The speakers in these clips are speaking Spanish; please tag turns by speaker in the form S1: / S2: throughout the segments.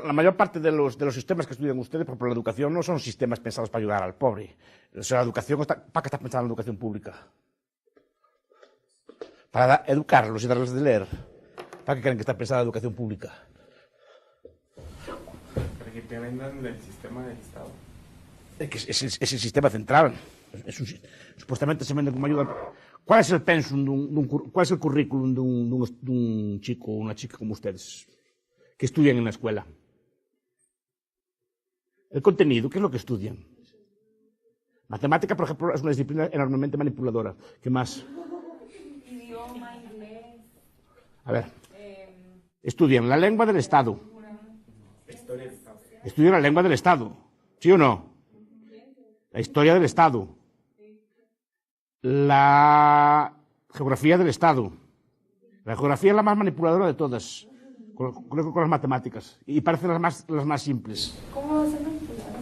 S1: La mayor parte de los sistemas que estudian ustedes por la educación no son sistemas pensados para ayudar al pobre. O sea, la educación ¿para qué está pensada la educación pública? Para educarlos y darles de leer. ¿Para qué creen que está pensada la educación pública?
S2: Para que te vendan del sistema del Estado.
S1: Es el sistema central. Supuestamente se vende como ayuda. ¿Cuál es el pensum, cuál es el currículum de un chico o una chica como ustedes que estudian en la escuela? El contenido, ¿qué es lo que estudian? Matemática, por ejemplo, es una disciplina enormemente manipuladora. ¿Qué más?
S3: Idioma, inglés.
S1: A ver. Estudian la lengua del Estado.
S2: Historia del Estado.
S1: Estudian la lengua del Estado. ¿Sí o no? La historia del Estado. La geografía del Estado. La geografía es la más manipuladora de todas. Creo que con las matemáticas. Y parecen las más simples.
S3: ¿Cómo va a ser manipuladora?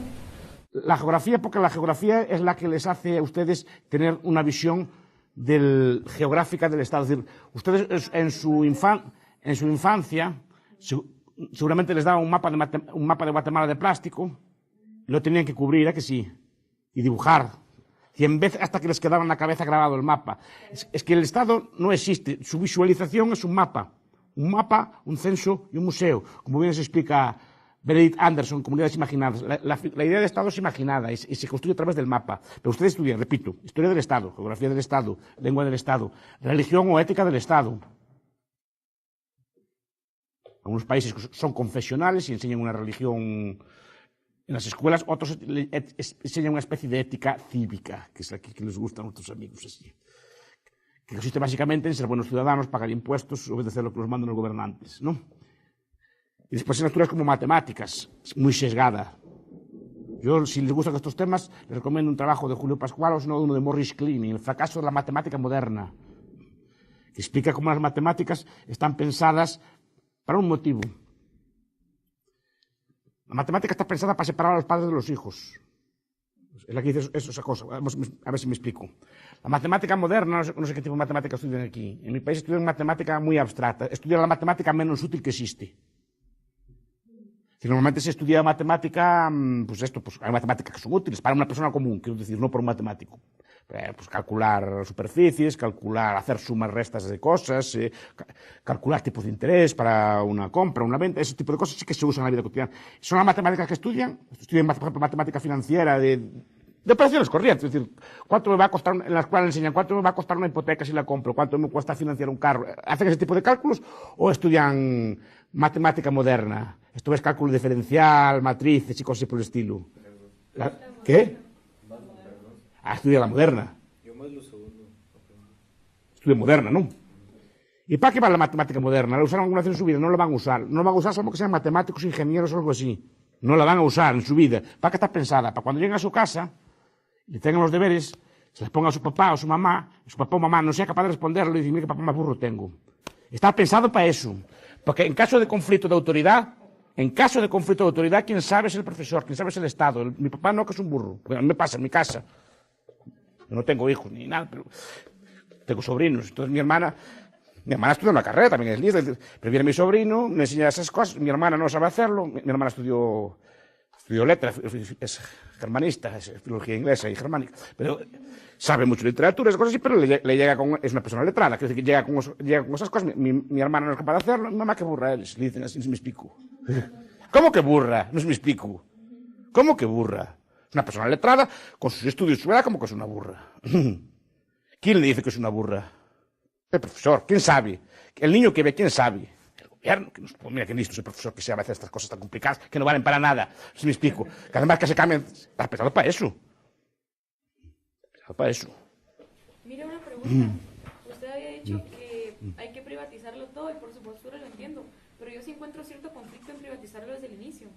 S1: La geografía, porque la geografía es la que les hace a ustedes tener una visión geográfica del Estado. Es decir, ustedes en su infancia seguramente les daban un mapa de Guatemala de plástico y lo tenían que cubrir, ¿a que sí? Y dibujar. Y en vez hasta que les quedaba en la cabeza grabado el mapa. Es que el Estado no existe. Su visualización es un mapa, un censo y un museo. Como bien se explica Benedict Anderson, Comunidades Imaginadas. La idea de Estado es imaginada y se construye a través del mapa. Pero ustedes estudian, repito, historia del Estado, geografía del Estado, lengua del Estado, religión o ética del Estado. Algunos países son confesionales y enseñan una religión en las escuelas, otros enseñan una especie de ética cívica, que es la que les gusta a nuestros amigos así. Que consiste básicamente en ser buenos ciudadanos, pagar impuestos, obedecer lo que nos mandan los gobernantes, ¿no? Y después asignaturas como matemáticas, muy sesgada. Yo, si les gustan estos temas, les recomiendo un trabajo de Julio Pascual o uno de Morris Cleany, El fracaso de la matemática moderna, que explica cómo las matemáticas están pensadas para un motivo. La matemática está pensada para separar a los padres de los hijos. Es la que dice esa cosa. A ver si me explico. La matemática moderna, no sé qué tipo de matemática estudian aquí. En mi país estudian matemática muy abstracta. Estudian la matemática menos útil que existe. Si normalmente se estudia matemática, pues hay matemáticas que son útiles para una persona común, quiero decir, no para un matemático. Pues calcular superficies, hacer sumas, restas de cosas, calcular tipos de interés para una compra, una venta, ese tipo de cosas sí que se usan en la vida cotidiana. Son las matemáticas que estudian, por ejemplo, matemática financiera de operaciones corrientes, es decir, cuánto me va a costar, en la escuela enseñan cuánto me va a costar una hipoteca si la compro, cuánto me cuesta financiar un carro. ¿Hacen ese tipo de cálculos o estudian matemática moderna? Esto es cálculo diferencial, matrices y cosas por el estilo. ¿Qué? Estudia la moderna.
S2: Yo más lo segundo.
S1: Estudia moderna, ¿no? ¿Y para qué va la matemática moderna? ¿La usaron alguna vez en su vida? No la van a usar. No la van a usar solo que sean matemáticos, ingenieros o algo así. No la van a usar en su vida. ¿Para qué está pensada? Para cuando lleguen a su casa y tengan los deberes, se les ponga a su papá o su mamá, su papá o mamá no sea capaz de responderlo y decir, mira qué papá más burro tengo. Está pensado para eso. Porque en caso de conflicto de autoridad, quien sabe es el profesor, quien sabe es el Estado. Mi papá no, que es un burro. Bueno, a mí me pasa en mi casa. Yo no tengo hijos ni nada, pero tengo sobrinos. Entonces mi hermana estudia una carrera, también es lista, pero viene mi sobrino, me enseña esas cosas, mi hermana no sabe hacerlo, mi hermana estudió letras, es germanista, es filología inglesa y germánica, pero sabe mucho de literatura, esas cosas así, pero le llega es una persona letrada, quiere decir que llega con esas cosas, mi hermana no es capaz de hacerlo, mi mamá qué burra eres, le dicen así, no se me explico. ¿Cómo que burra? No se me explico. ¿Cómo que burra? Es una persona letrada, con sus estudios, su edad, como que es una burra. ¿Quién le dice que es una burra? El profesor, ¿quién sabe? El niño que ve, ¿quién sabe? El gobierno, mira que listo es el profesor que sabe hacer estas cosas tan complicadas, que no valen para nada. Si me explico. Que además que se cambien, está pensado para eso. Para eso.
S3: Mira una pregunta. Usted había dicho que hay que privatizarlo todo y por su postura lo entiendo, pero yo sí encuentro cierto conflicto en privatizarlo desde el inicio.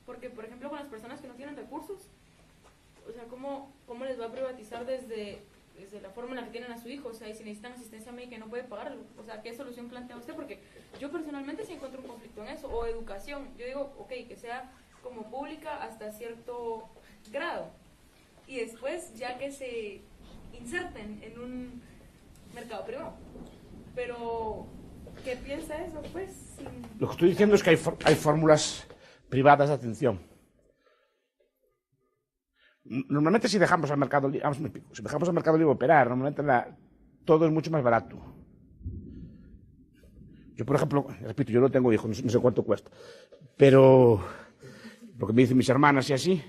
S3: Porque, por ejemplo, con las personas que no tienen recursos, o sea, ¿cómo les va a privatizar desde la forma en la que tienen a su hijo? O sea, y si necesitan asistencia médica y no puede pagarlo, o sea, ¿qué solución plantea usted? Porque yo personalmente sí encuentro un conflicto en eso. O educación, yo digo, ok, que sea como pública hasta cierto grado, y después ya que se inserten en un mercado privado. Pero qué piensa eso, pues?
S1: Lo que estoy diciendo es que hay fórmulas privadas de atención. Normalmente si dejamos al mercado libre, si dejamos al mercado libre operar, normalmente todo es mucho más barato. Yo, por ejemplo, repito, yo no tengo hijos, no sé cuánto cuesta, pero lo que me dicen mis hermanas y así,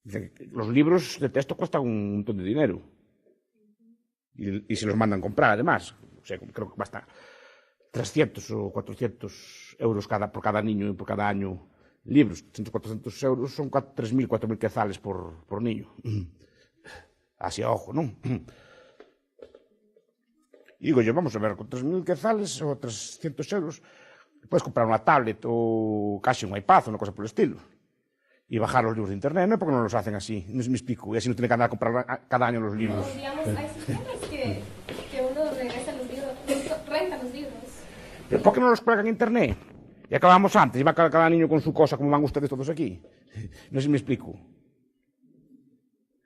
S1: dicen que los libros de texto cuestan un montón de dinero y se los mandan comprar además. O sea, creo que cuesta 300 o 400 euros por cada niño y por cada año libros. 400 euros son 3.000, 4.000 quetzales por niño. Así a ojo, ¿no? Y digo yo, vamos a ver, con 3.000 quetzales o 300 euros puedes comprar una tablet o casi un iPad o una cosa por el estilo. Y bajar los libros de internet, ¿no? Porque no los hacen así, no es mi explico. Y así no tiene que andar a comprar cada año los libros.
S4: Pero, digamos, hay sistemas que uno regresa los libros, renta los libros.
S1: ¿Pero por qué no los cuelgan en internet? Y acabamos antes, y va cada niño con su cosa, como van ustedes todos aquí. No sé si me explico.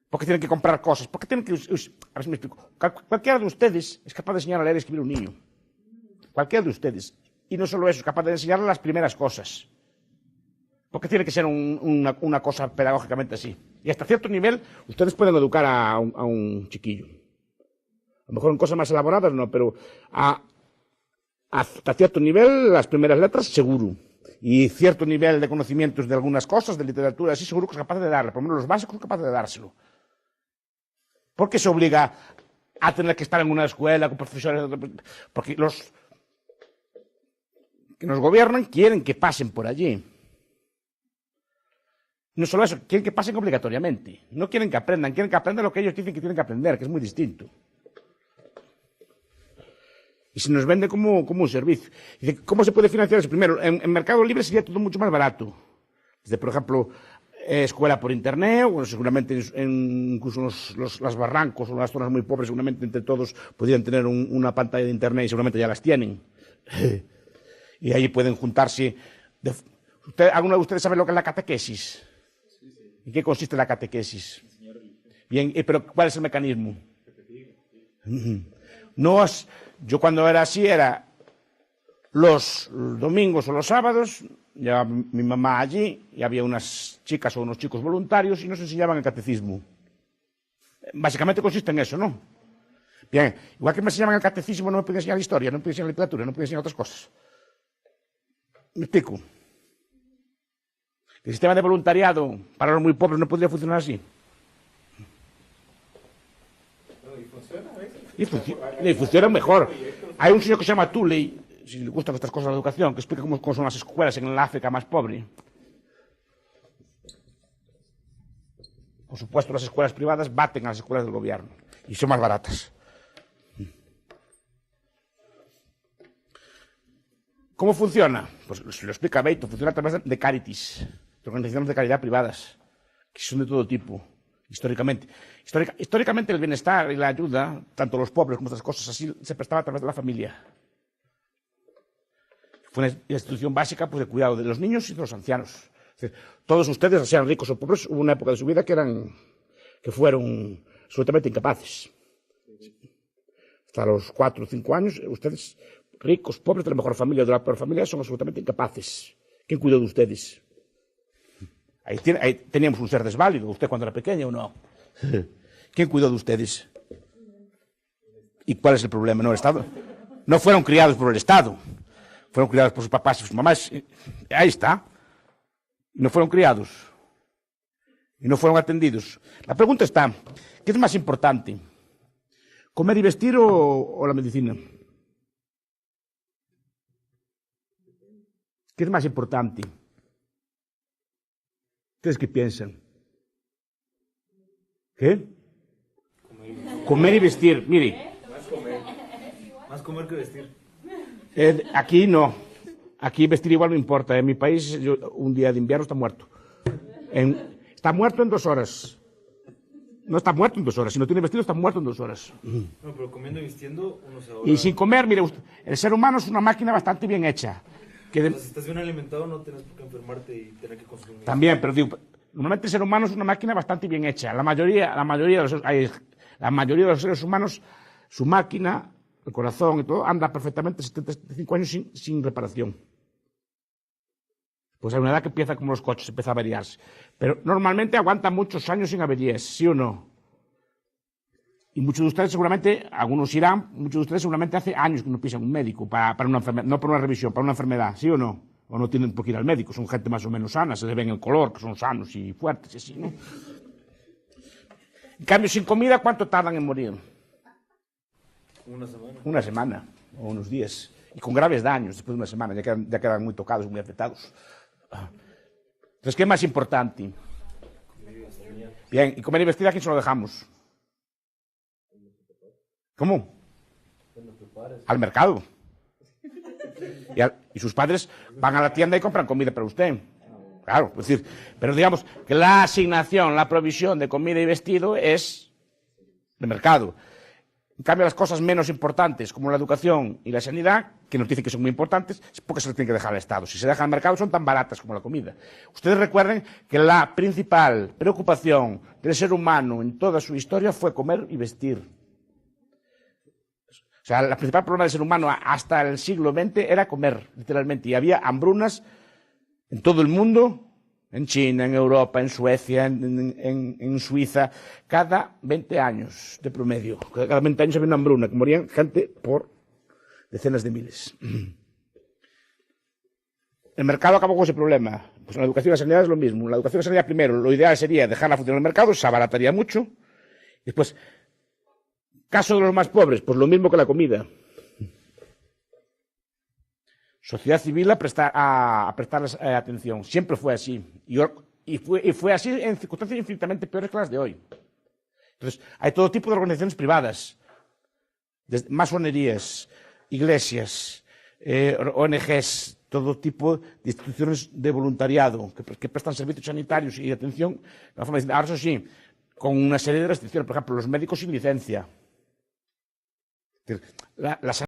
S1: ¿Por qué tienen que comprar cosas? ¿Por qué tienen que...? A ver si me explico. Cualquiera de ustedes es capaz de enseñar a leer y escribir a un niño. Cualquiera de ustedes. Y no solo eso, es capaz de enseñarle las primeras cosas. ¿Por qué tiene que ser una cosa pedagógicamente así? Y hasta cierto nivel, ustedes pueden educar a un chiquillo. A lo mejor en cosas más elaboradas no, pero hasta cierto nivel, las primeras letras, seguro. Y cierto nivel de conocimientos de algunas cosas, de literatura, así seguro que es capaz de darle. Por lo menos los básicos es capaz de dárselo. ¿Por qué se obliga a tener que estar en una escuela con profesores? Porque los que nos gobiernan quieren que pasen por allí. No solo eso, quieren que pasen obligatoriamente. No quieren que aprendan lo que ellos dicen que tienen que aprender, que es muy distinto. Y se nos vende como un servicio. Dice, ¿cómo se puede financiar eso? Primero, en Mercado Libre sería todo mucho más barato. Desde, por ejemplo, escuela por internet, o seguramente incluso las barrancos o las zonas muy pobres, seguramente entre todos podrían tener una pantalla de internet y seguramente ya las tienen. Y ahí pueden juntarse. ¿Alguno de ustedes sabe lo que es la catequesis? ¿En qué consiste la catequesis? Bien, pero ¿cuál es el mecanismo? Yo cuando era así era los domingos o los sábados, llevaba mi mamá allí y había unas chicas o unos chicos voluntarios y nos enseñaban el catecismo. Básicamente consiste en eso, ¿no? Bien, igual que me enseñaban el catecismo no me podía enseñar historia, no me podía enseñar literatura, no me podía enseñar otras cosas. ¿Me explico? El sistema de voluntariado para los muy pobres no podría funcionar así. Y funciona mejor. Hay un señor que se llama Tuley, si le gustan estas cosas de la educación, que explica cómo son las escuelas en el África más pobre. Por supuesto, las escuelas privadas baten a las escuelas del gobierno y son más baratas. ¿Cómo funciona? Pues se lo explica Beito, funciona a través de Caritis, de organizaciones de caridad privadas, que son de todo tipo. Históricamente el bienestar y la ayuda, tanto los pobres como otras cosas así, se prestaba a través de la familia. Fue una institución básica pues, de cuidado de los niños y de los ancianos. Es decir, todos ustedes, sean ricos o pobres, hubo una época de su vida que fueron absolutamente incapaces. Hasta los 4 o 5 años, ustedes, ricos, pobres, de la mejor familia o de la peor familia, son absolutamente incapaces. ¿Quién cuidó de ustedes? Ahí teníamos un ser desválido, usted cuando era pequeño o no. ¿Quién cuidó de ustedes? ¿Y cuál es el problema? No, el Estado. No fueron criados por el Estado, fueron criados por sus papás y sus mamás. Ahí está. No fueron criados. Y no fueron atendidos. La pregunta está, ¿qué es más importante? ¿Comer y vestir o la medicina? ¿Qué es más importante? ¿Ustedes qué piensan? ¿Qué? Comer y vestir. Mire.
S2: Más comer que vestir.
S1: Aquí no. Aquí vestir igual no importa. En mi país, un día de invierno está muerto. Está muerto en 2 horas. No está muerto en 2 horas. Si no tiene vestido, está muerto en 2 horas.
S2: No, pero comiendo y vistiendo, uno se ahorra.
S1: Y sin comer, mire, el ser humano es una máquina bastante bien hecha.
S2: Si estás bien alimentado, no tienes por qué enfermarte y tener que consumir.
S1: También, pero digo, normalmente el ser humano es una máquina bastante bien hecha. La mayoría de los seres humanos, su máquina, el corazón y todo, anda perfectamente 75 años sin reparación. Pues hay una edad que empieza como los coches, empieza a averiarse. Pero normalmente aguanta muchos años sin averías, ¿sí o no? Y muchos de ustedes seguramente, algunos irán, muchos de ustedes seguramente hace años que no pisan un médico para una enfermedad, no para una revisión, para una enfermedad, ¿sí o no? O no tienen por qué ir al médico, son gente más o menos sana, se le ven el color, que son sanos y fuertes y así, ¿no? En cambio, sin comida, ¿cuánto tardan en morir?
S2: Una semana.
S1: Una semana o unos días. Y con graves daños después de una semana, ya quedan muy tocados, muy afectados. Entonces, ¿qué es más importante? Bien, y comer y vestir, ¿a quién se lo dejamos? ¿Cómo? Al mercado. Y sus padres van a la tienda y compran comida para usted. Claro, es decir, pero digamos que la asignación, la provisión de comida y vestido es de mercado. En cambio, las cosas menos importantes, como la educación y la sanidad, que nos dicen que son muy importantes, es porque se les tiene que dejar al Estado. Si se dejan al mercado, son tan baratas como la comida. Ustedes recuerden que la principal preocupación del ser humano en toda su historia fue comer y vestir. O sea, el principal problema del ser humano hasta el siglo XX era comer, literalmente. Y había hambrunas en todo el mundo, en China, en Europa, en Suecia, en Suiza, cada 20 años de promedio. Cada 20 años había una hambruna, que morían gente por decenas de miles. El mercado acabó con ese problema. Pues en la educación y la sanidad es lo mismo. En la educación y la sanidad, primero, lo ideal sería dejarla funcionar el mercado, se abarataría mucho. Después, caso de los más pobres, pues lo mismo que la comida. Sociedad civil a prestarles atención. Siempre fue así. Y fue así en circunstancias infinitamente peores que las de hoy. Entonces, hay todo tipo de organizaciones privadas, masonerías, iglesias, ONGs, todo tipo de instituciones de voluntariado que prestan servicios sanitarios y de atención. Ahora, eso sí, con una serie de restricciones. Por ejemplo, los médicos sin licencia. La